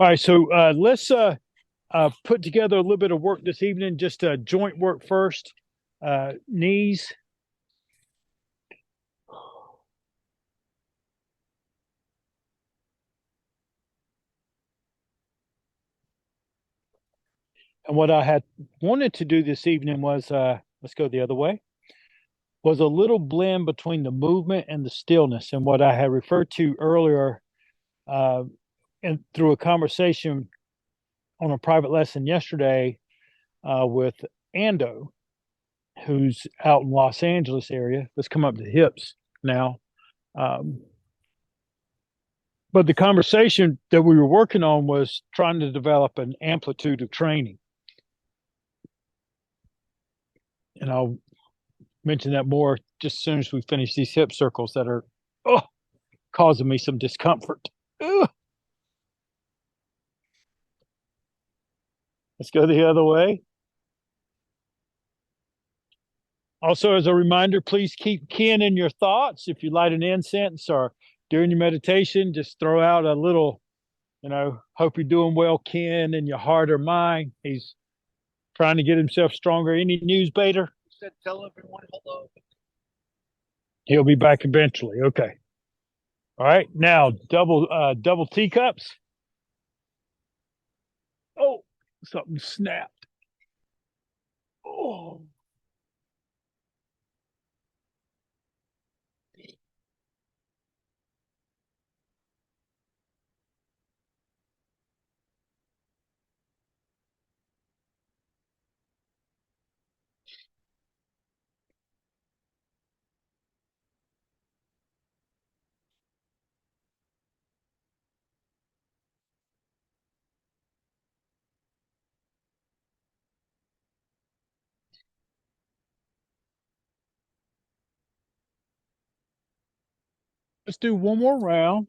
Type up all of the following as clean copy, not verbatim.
All right, so let's put together a little bit of work this evening. Just joint work first, knees. And what I had wanted to do this evening was, let's go the other way, was a little blend between the movement and the stillness. And what I had referred to earlier, uh, and through a conversation on a private lesson yesterday with Ando, who's out in Los Angeles area. Let's come up to hips now. Um, but the conversation that we were working on was trying to develop an amplitude of training. And I'll mention that more just as soon as we finish these hip circles that are causing me some discomfort. Ugh. Let's go the other way. Also, as a reminder, please keep Ken in your thoughts. If you light an incense or during your meditation, just throw out a little, hope you're doing well, Ken, in your heart or mind. He's trying to get himself stronger. Any news, Bader? He said, tell everyone hello. He'll be back eventually. Okay. All right. Now double teacups. Oh, something snapped. Oh. Let's do one more round.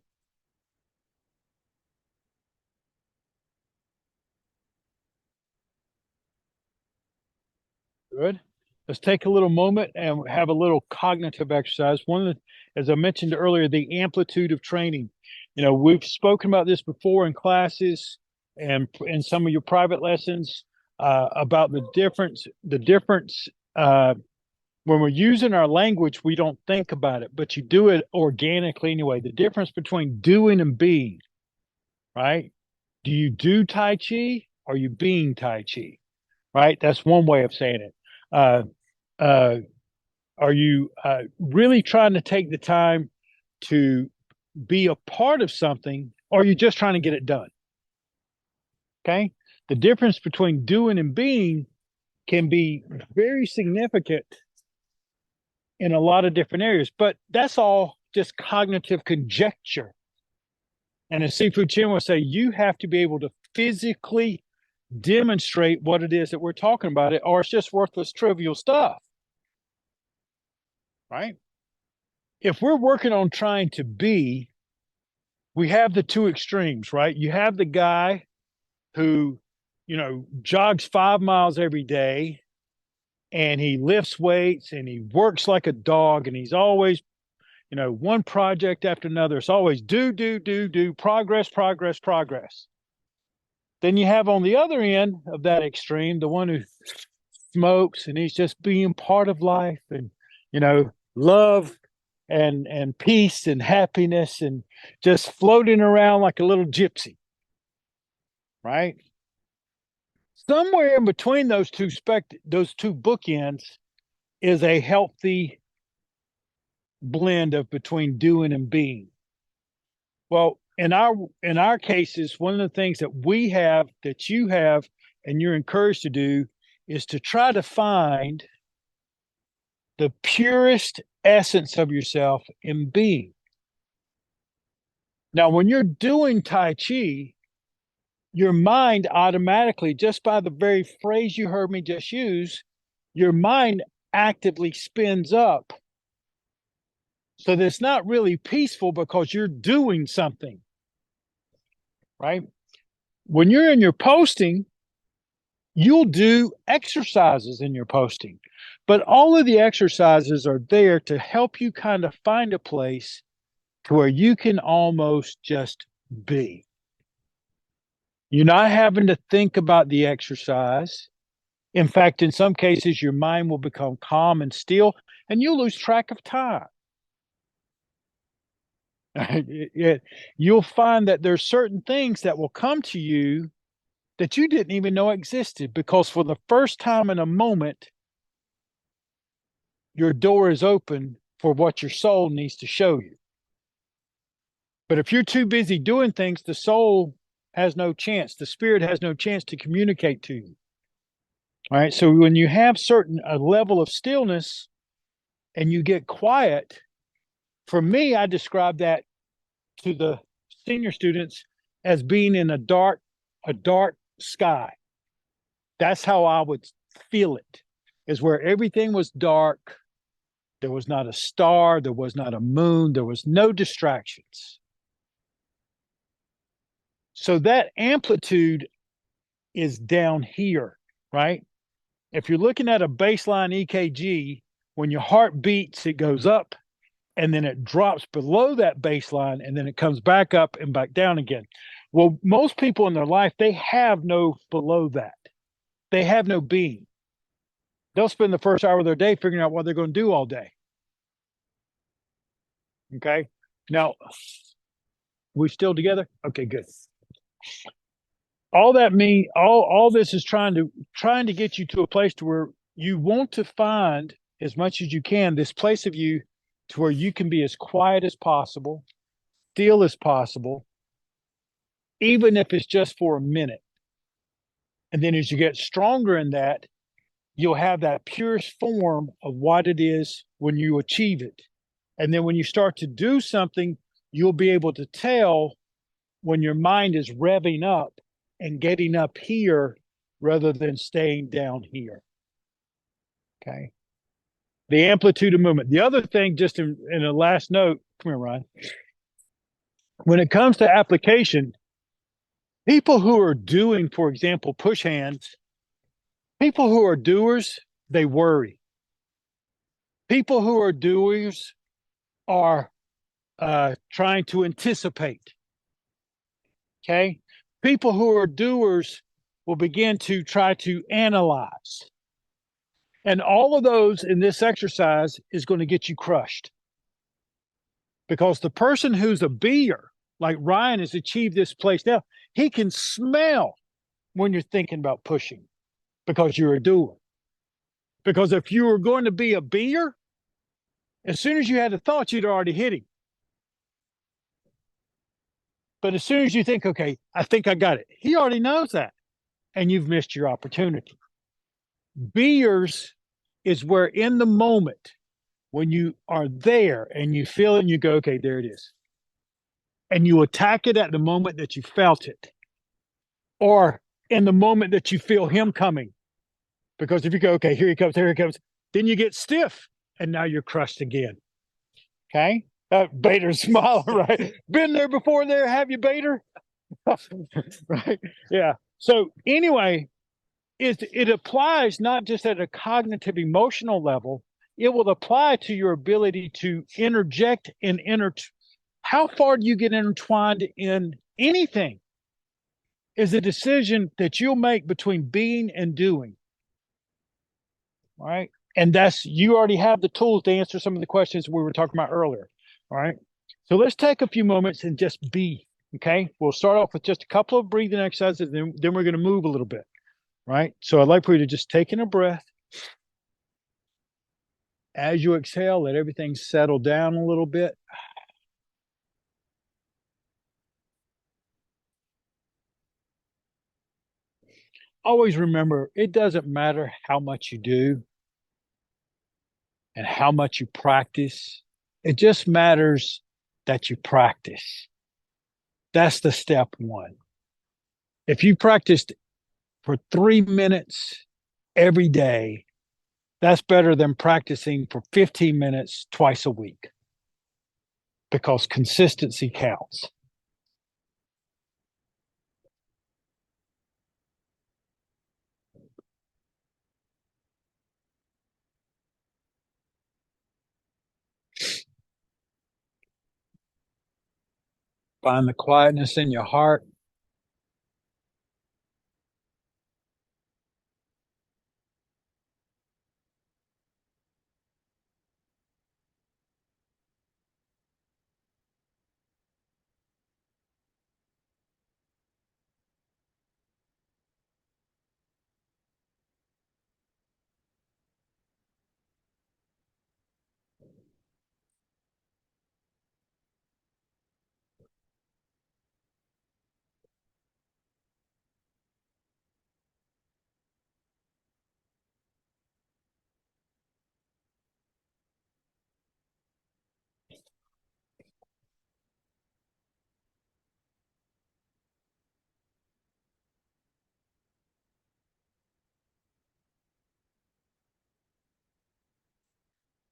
Good. Let's take a little moment and have a little cognitive exercise. One of the, as I mentioned earlier, the amplitude of training. We've spoken about this before in classes and in some of your private lessons about the difference. The difference when we're using our language, we don't think about it, but you do it organically anyway. The difference between doing and being, right? Do you do Tai Chi? Or are you being Tai Chi? Right? That's one way of saying it. Uh, uh, are you really trying to take the time to be a part of something, or are you just trying to get it done? Okay. The difference between doing and being can be very significant in a lot of different areas, but that's all just cognitive conjecture. And as Sifu Chin will say, you have to be able to physically demonstrate what it is that we're talking about, it, or it's just worthless, trivial stuff. Right? If we're working on trying to be, we have the two extremes, right? You have the guy who, jogs 5 miles every day and he lifts weights and he works like a dog and he's always, one project after another. It's always do, progress, progress, progress. Then you have on the other end of that extreme, the one who smokes and he's just being part of life and, love and peace and happiness and just floating around like a little gypsy, right? Somewhere in between those two bookends is a healthy blend of between doing and being. Well, in our cases, one of the things that we have that you have and you're encouraged to do is to try to find the purest essence of yourself in being. Now, when you're doing Tai Chi, your mind automatically, just by the very phrase you heard me just use, your mind actively spins up. So that's not really peaceful because you're doing something, right? When you're in your posting, you'll do exercises in your posting, but all of the exercises are there to help you kind of find a place to where you can almost just be. You're not having to think about the exercise. In fact, in some cases, your mind will become calm and still, and you'll lose track of time. You'll find that there's certain things that will come to you that you didn't even know existed because for the first time in a moment, your door is open for what your soul needs to show you. But if you're too busy doing things, the soul has no chance. The spirit has no chance to communicate to you. All right. So when you have a level of stillness and you get quiet, for me, I describe that to the senior students as being in a dark sky. That's how I would feel it, is where everything was dark. There was not a star, there was not a moon, there was no distractions. So that amplitude is down here, right? If you're looking at a baseline EKG, when your heart beats, it goes up and then it drops below that baseline and then it comes back up and back down again. Well, most people in their life, they have no below that. They have no being. They'll spend the first hour of their day figuring out what they're going to do all day. Okay. Now, we still together? Okay, good. All this is trying to get you to a place to where you want to find as much as you can this place of you to where you can be as quiet as possible, still as possible, even if it's just for a minute. And then as you get stronger in that, you'll have that purest form of what it is when you achieve it. And then when you start to do something, you'll be able to tell when your mind is revving up and getting up here rather than staying down here. Okay. The amplitude of movement. The other thing, just in a last note, come here, Ryan. When it comes to application, people who are doing, for example, push hands, people who are doers, they worry. People who are doers are trying to anticipate. Okay. People who are doers will begin to try to analyze. And all of those in this exercise is going to get you crushed. Because the person who's a beer, like Ryan has achieved this place now, he can smell when you're thinking about pushing because you're a doer. Because if you were going to be a beer, as soon as you had a thought, you'd already hit him. But as soon as you think, okay, I think I got it, he already knows that. And you've missed your opportunity. Beers is where in the moment, when you are there and you feel it and you go, okay, there it is. And you attack it at the moment that you felt it. Or in the moment that you feel him coming. Because if you go, okay, here he comes, then you get stiff and now you're crushed again. Okay. Bader's smiling, right? Been there before there, have you, Bader? Right. Yeah. So anyway, it applies not just at a cognitive emotional level, it will apply to your ability to interject and how far do you get intertwined in anything is a decision that you'll make between being and doing. All right. And that's, you already have the tools to answer some of the questions we were talking about earlier. All right. So let's take a few moments and just be. Okay. We'll start off with just a couple of breathing exercises, and then we're going to move a little bit. Right. So I'd like for you to just take in a breath. As you exhale, let everything settle down a little bit. Always remember, it doesn't matter how much you do and how much you practice. It just matters that you practice. That's the step one. If you practiced for 3 minutes every day, that's better than practicing for 15 minutes twice a week because consistency counts. Find the quietness in your heart.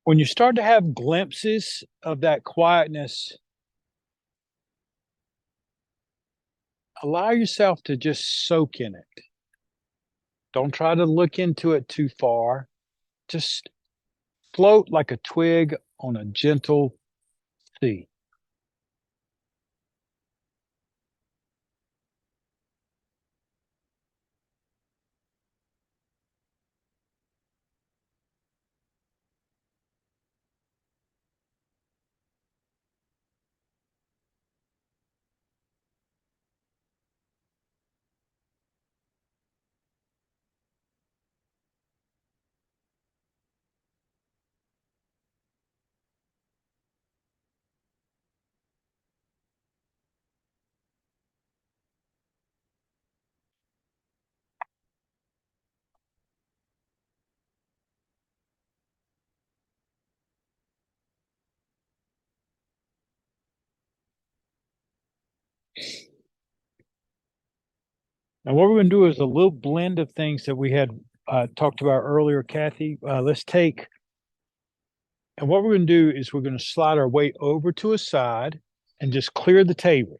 when you start to have glimpses of that quietness, allow yourself to just soak in it. Don't try to look into it too far. Just float like a twig on a gentle sea. And what we're going to do is a little blend of things that we had talked about earlier, Kathy. Let's take, and what we're going to do is we're going to slide our weight over to a side and just clear the table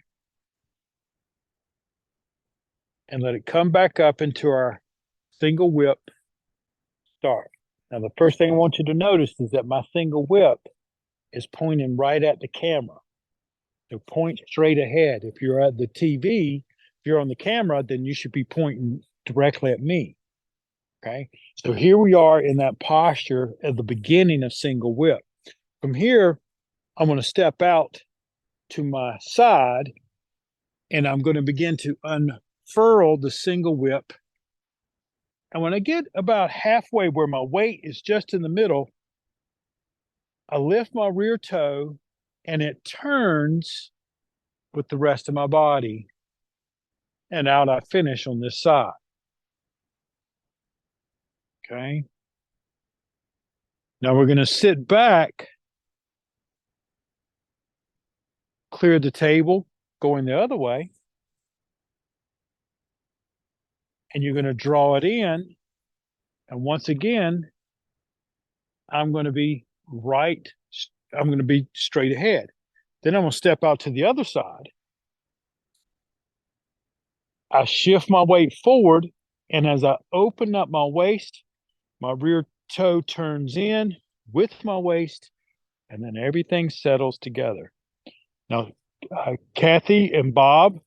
and let it come back up into our single whip start. Now, the first thing I want you to notice is that my single whip is pointing right at the camera. So point straight ahead. If you're at the TV, if you're on the camera, then you should be pointing directly at me. Okay. So here we are in that posture at the beginning of single whip. From here, I'm going to step out to my side and I'm going to begin to unfurl the single whip. And when I get about halfway where my weight is just in the middle, I lift my rear toe and it turns with the rest of my body. And out I finish on this side. Okay. Now we're going to sit back, clear the table, going the other way, and you're going to draw it in. And once again, I'm going to be right, I'm going to be straight ahead. Then I'm going to step out to the other side. I shift my weight forward, and as I open up my waist, my rear toe turns in with my waist, and then everything settles together. Now, Kathy and Bob,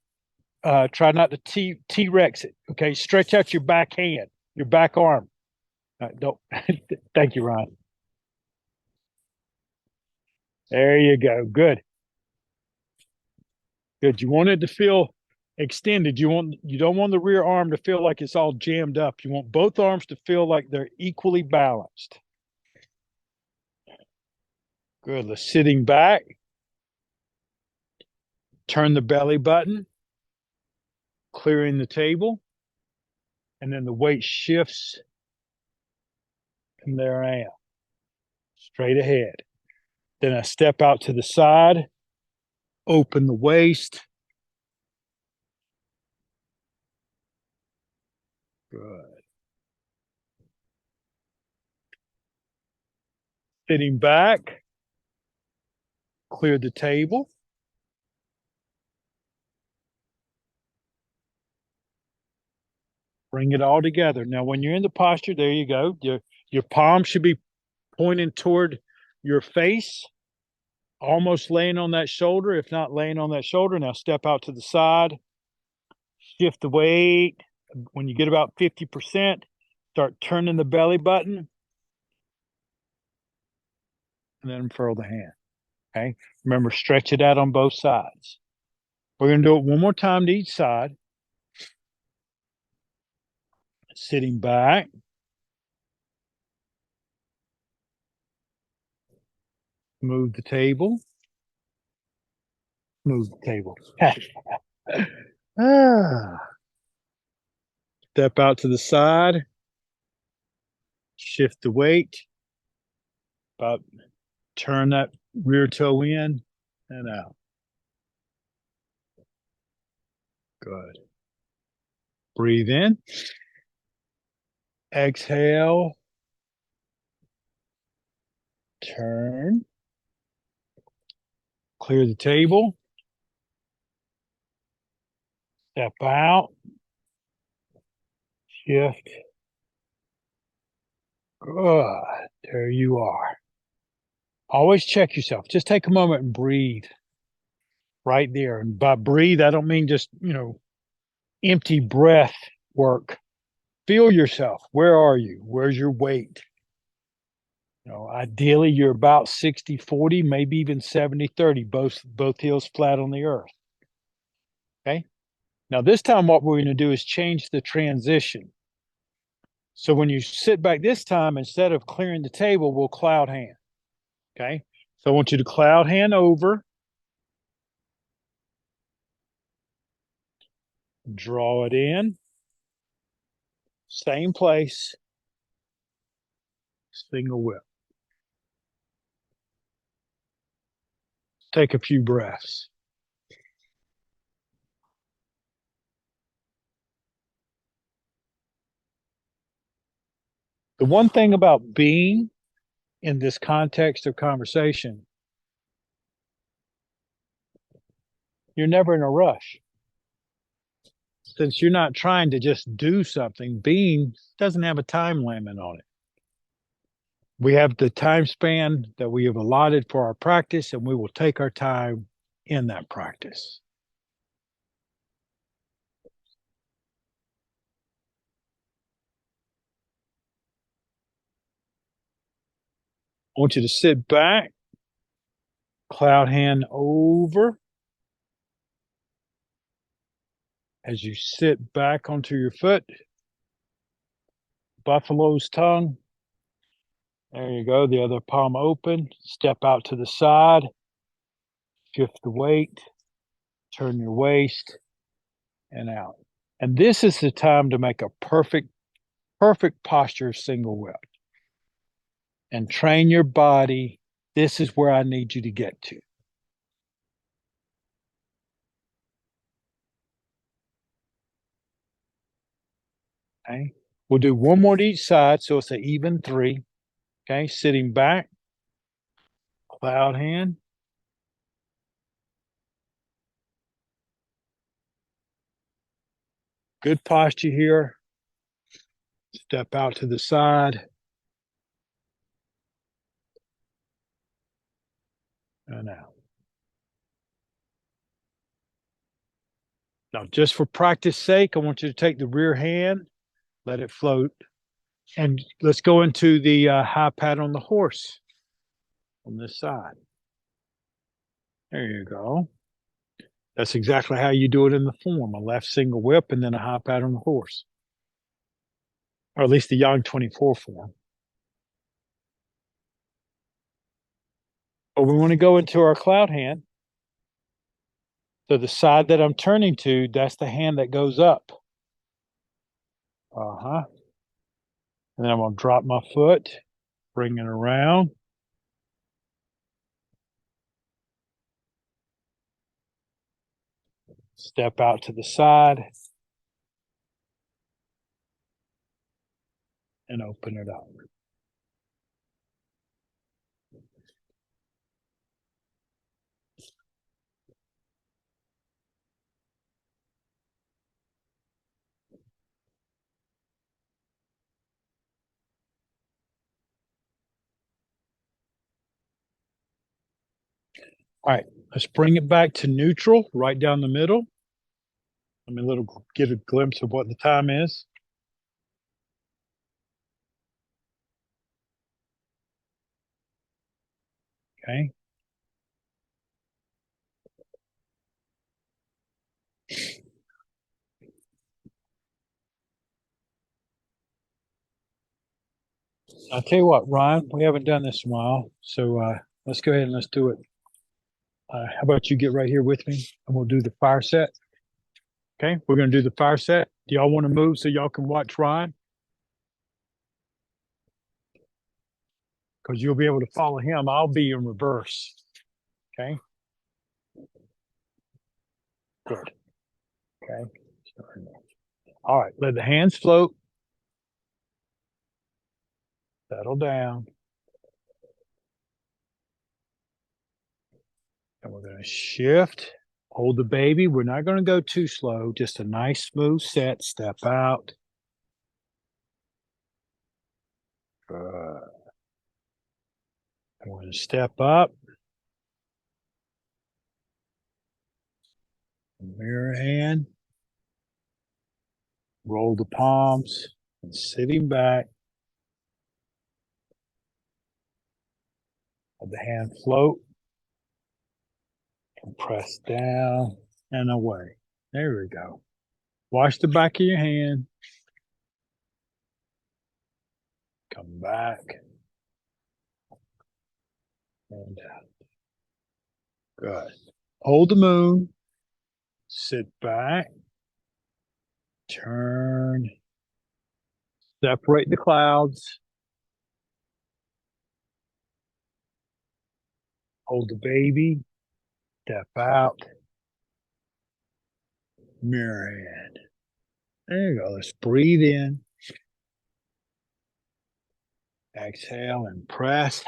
try not to T-Rex it. Okay, stretch out your back hand, your back arm. Don't. Thank you, Ron. There you go. Good. Good. You want it to feel extended. You don't want the rear arm to feel like it's all jammed up. You want both arms to feel like they're equally balanced. Good. Let's sitting back. Turn the belly button, clearing the table, and then the weight shifts, and there I am, straight ahead. Then I step out to the side, open the waist. Good. Sitting back, clear the table. Bring it all together. Now, when you're in the posture, there you go. Your palm should be pointing toward your face, almost laying on that shoulder. If not laying on that shoulder, now step out to the side, shift the weight. When you get about 50%, start turning the belly button and then unfurl the hand. Okay. Remember, stretch it out on both sides. We're going to do it one more time to each side. Sitting back. Move the table. Move the table. Step out to the side. Shift the weight. About turn that rear toe in and out. Good. Breathe in. Exhale. Turn. Clear the table. Step out. Shift. Good. There you are. Always check yourself. Just take a moment and breathe right there. And by breathe, I don't mean just, empty breath work. Feel yourself. Where are you? Where's your weight? Ideally you're about 60-40, maybe even 70-30, both heels flat on the earth. Okay. Now this time what we're going to do is change the transition. So when you sit back this time, instead of clearing the table, we'll cloud hand. Okay. So I want you to cloud hand over, draw it in, same place, single whip. Take a few breaths. The one thing about being in this context of conversation, you're never in a rush. Since you're not trying to just do something, being doesn't have a time limit on it. We have the time span that we have allotted for our practice, and we will take our time in that practice. I want you to sit back, cloud hand over. As you sit back onto your foot, buffalo's tongue. There you go. The other palm open. Step out to the side. Shift the weight. Turn your waist and out. And this is the time to make a perfect posture single whip. And train your body. This is where I need you to get to. Okay. We'll do one more to each side, so it's an even 3. Okay. Sitting back, cloud hand. Good posture here. Step out to the side. And out. Now, just for practice sake, I want you to take the rear hand, let it float, and let's go into the high pat on the horse on this side. There you go. That's exactly how you do it in the form, a left single whip and then a high pat on the horse, or at least the Yang 24 form. But we want to go into our cloud hand. So the side that I'm turning to, that's the hand that goes up. And then I'm going to drop my foot, bring it around. Step out to the side. And open it up. All right, let's bring it back to neutral, right down the middle. Let me get a glimpse of what the time is. Okay. I'll tell you what, Ryan, we haven't done this in a while, so let's go ahead and let's do it. How about you get right here with me, and we'll do the fire set. Okay, we're going to do the fire set. Do y'all want to move so y'all can watch Ryan? Because you'll be able to follow him. I'll be in reverse. Okay. Good. Okay. All right. Let the hands float. Settle down. And we're going to shift, hold the baby. We're not going to go too slow, just a nice smooth set, step out. Good. And we're going to step up, mirror hand, roll the palms, and sitting back. Let the hand float and press down and away. There we go. Wash the back of your hand. Come back and out. Good. Hold the moon. Sit back. Turn. Separate the clouds. Hold the baby. Step out. Mirror hand. There you go. Let's breathe in. Exhale and press.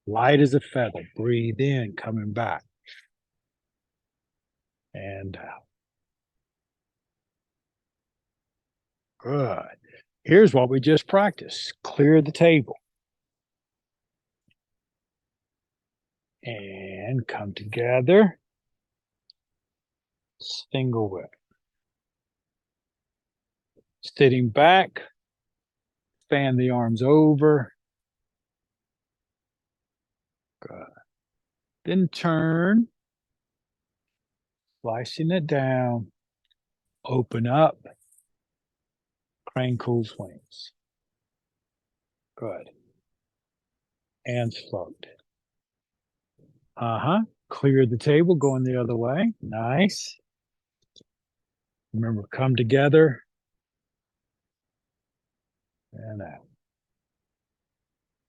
Light as a feather. Breathe in, coming back. And out. Good. Here's what we just practiced. Clear the table. And come together. Single whip. Sitting back. Fan the arms over. Good. Then turn. Slicing it down. Open up. Crane cool's wings. Good. Hands float. Clear the table, going the other way. Nice. Remember, come together. And out.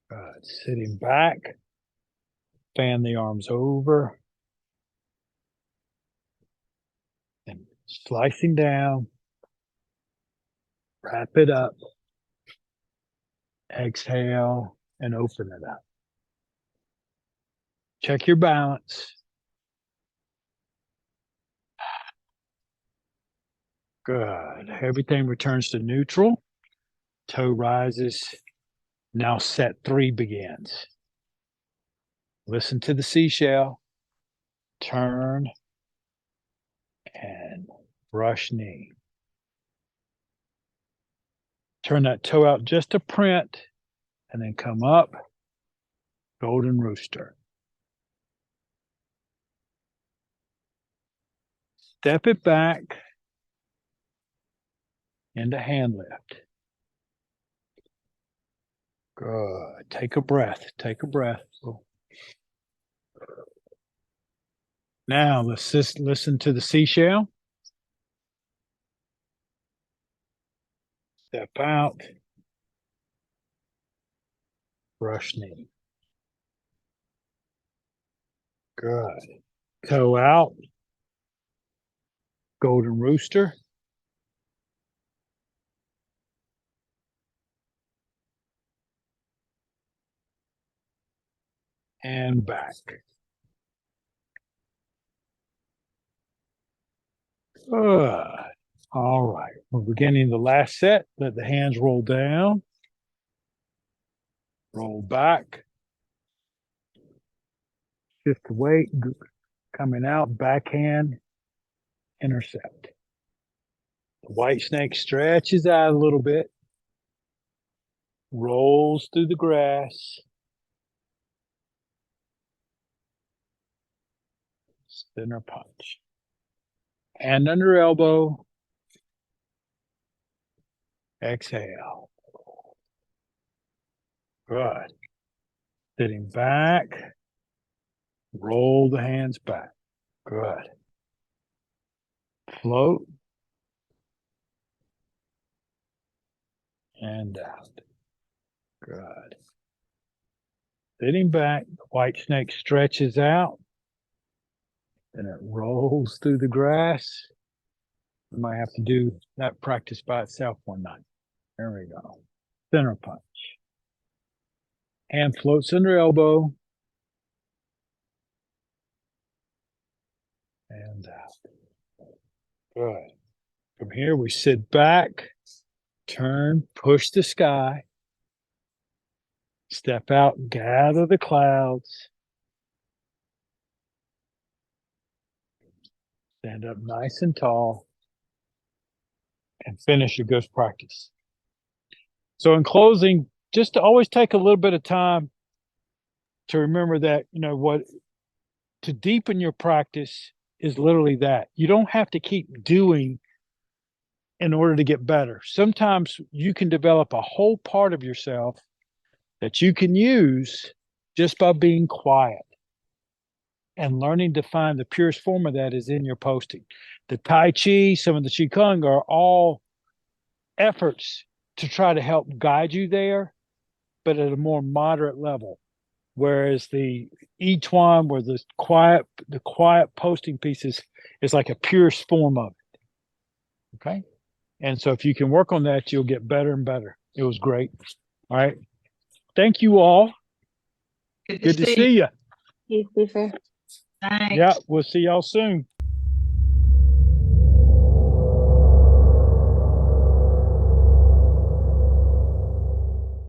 Good. Sitting back. Fan the arms over. And slicing down. Wrap it up. Exhale and open it up. Check your balance. Good. Everything returns to neutral. Toe rises. Now set 3 begins. Listen to the seashell. Turn and brush knee. Turn that toe out just a print and then come up. Golden rooster. Step it back into hand lift. Good. Take a breath. Take a breath. Now let's just listen to the seashell. Step out. Brush knee. Good. Toe out. Golden rooster. And back. Good. All right. We're beginning the last set. Let the hands roll down. Roll back. Shift the weight. Coming out. Backhand. Intercept. The white snake stretches out a little bit. Rolls through the grass. Center punch. Hand under elbow. Exhale. Good. Sitting back. Roll the hands back. Good. Float. And out. Good. Sitting back. The white snake stretches out. Then it rolls through the grass. We might have to do that practice by itself one night. There we go. Center punch. Hand floats under elbow. and out. Good. From here, we sit back, turn, push the sky, step out, gather the clouds, stand up nice and tall, and finish your ghost practice. So, in closing, just to always take a little bit of time to remember that, what to deepen your practice is literally that. You don't have to keep doing in order to get better. Sometimes you can develop a whole part of yourself that you can use just by being quiet and learning to find the purest form of that is in your posting. The Tai Chi, some of the Qigong are all efforts to try to help guide you there, but at a more moderate level. Whereas the I Chuan, where the quiet posting pieces is like a purest form of it. Okay. And so if you can work on that, you'll get better and better. It was great. All right. Thank you all. Good to see you. Hey, Stephen. Yeah, we'll see y'all soon.